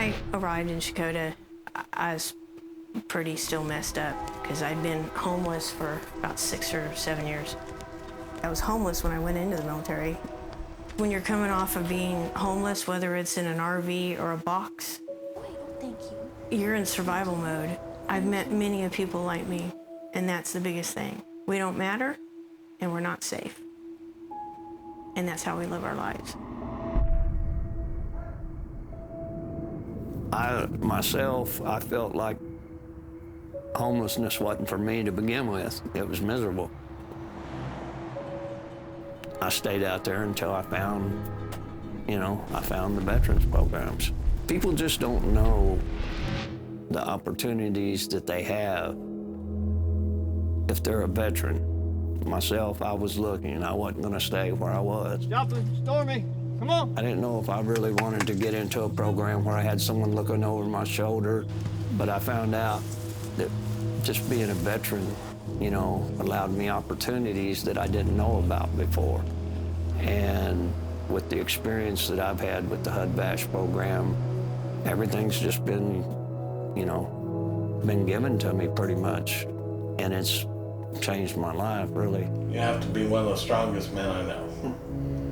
I arrived in Chakota, I was pretty still messed up because I'd been homeless for about 6 or 7 years. I was homeless when I went into the military. When you're coming off of being homeless, whether it's in an RV or a box, you're in survival mode. I've met many of people like me, and that's the biggest thing. We don't matter, and we're not safe. And that's how we live our lives. I felt like homelessness wasn't for me to begin with. It was miserable. I stayed out there until I found the veterans programs. People just don't know the opportunities that they have if they're a veteran. Myself, I was looking. I wasn't gonna stay where I was. Joplin, Stormy, come on. I didn't know if I really wanted to get into a program where I had someone looking over my shoulder, but I found out that just being a veteran, allowed me opportunities that I didn't know about before. And with the experience that I've had with the HUD-VASH program, everything's just been given to me pretty much. And it's changed my life, really. You have to be one of the strongest men I know.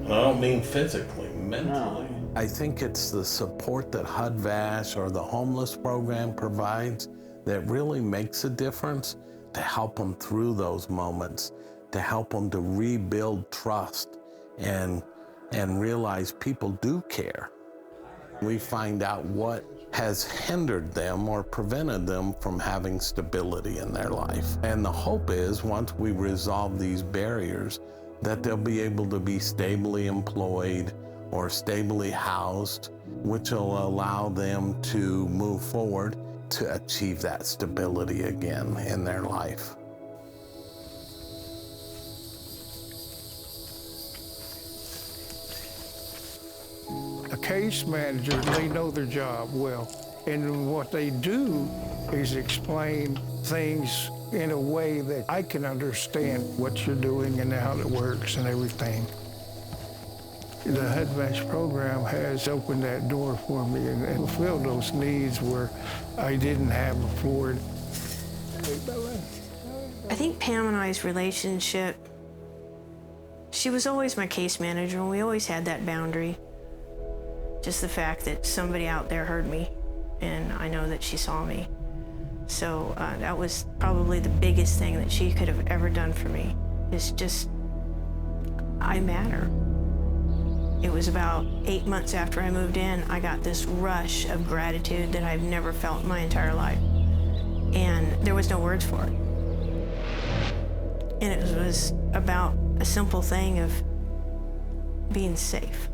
And I don't mean physically, mentally. I think it's the support that HUD-VASH or the homeless program provides that really makes a difference to help them through those moments, to help them to rebuild trust and realize people do care. We find out what has hindered them or prevented them from having stability in their life. And the hope is once we resolve these barriers, that they'll be able to be stably employed or stably housed, which will allow them to move forward to achieve that stability again in their life. A case manager, they know their job well. And what they do is explain things in a way that I can understand what you're doing and how it works and everything. The HUD-VASH program has opened that door for me and fulfilled those needs where I didn't have before. I think Pam and I's relationship, she was always my case manager, and we always had that boundary. Just the fact that somebody out there heard me, and I know that she saw me. So that was probably the biggest thing that she could have ever done for me, is just, I matter. It was about 8 months after I moved in, I got this rush of gratitude that I've never felt in my entire life. And there was no words for it. And it was about a simple thing of being safe.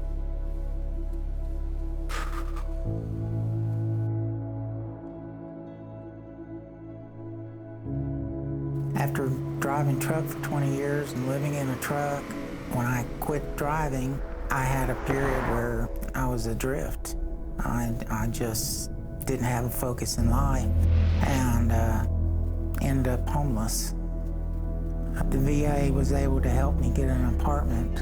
After driving truck for 20 years and living in a truck, when I quit driving, I had a period where I was adrift. I just didn't have a focus in life and ended up homeless. The VA was able to help me get an apartment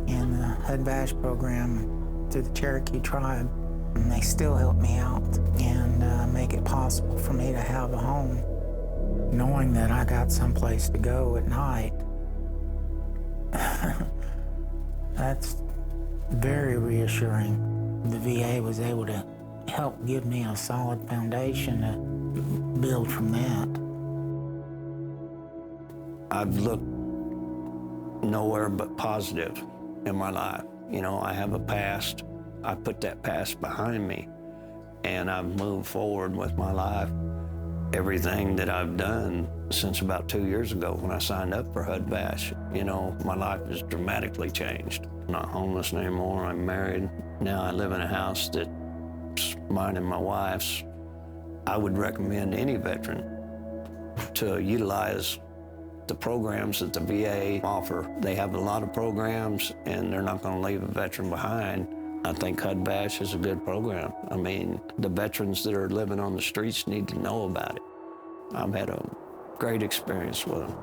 in the HUD-VASH program through the Cherokee tribe. And they still help me out and make it possible for me to have a home. Knowing that I got someplace to go at night, that's very reassuring. The VA was able to help give me a solid foundation to build from that. I've looked nowhere but positive in my life. I have a past. I put that past behind me, and I've moved forward with my life. Everything that I've done since about 2 years ago when I signed up for HUD-VASH, my life has dramatically changed. I'm not homeless anymore. I'm married. Now I live in a house that's mine and my wife's. I would recommend any veteran to utilize the programs that the VA offer. They have a lot of programs, and they're not going to leave a veteran behind. I think HUD-VASH is a good program. I mean, the veterans that are living on the streets need to know about it. I've had a great experience with them.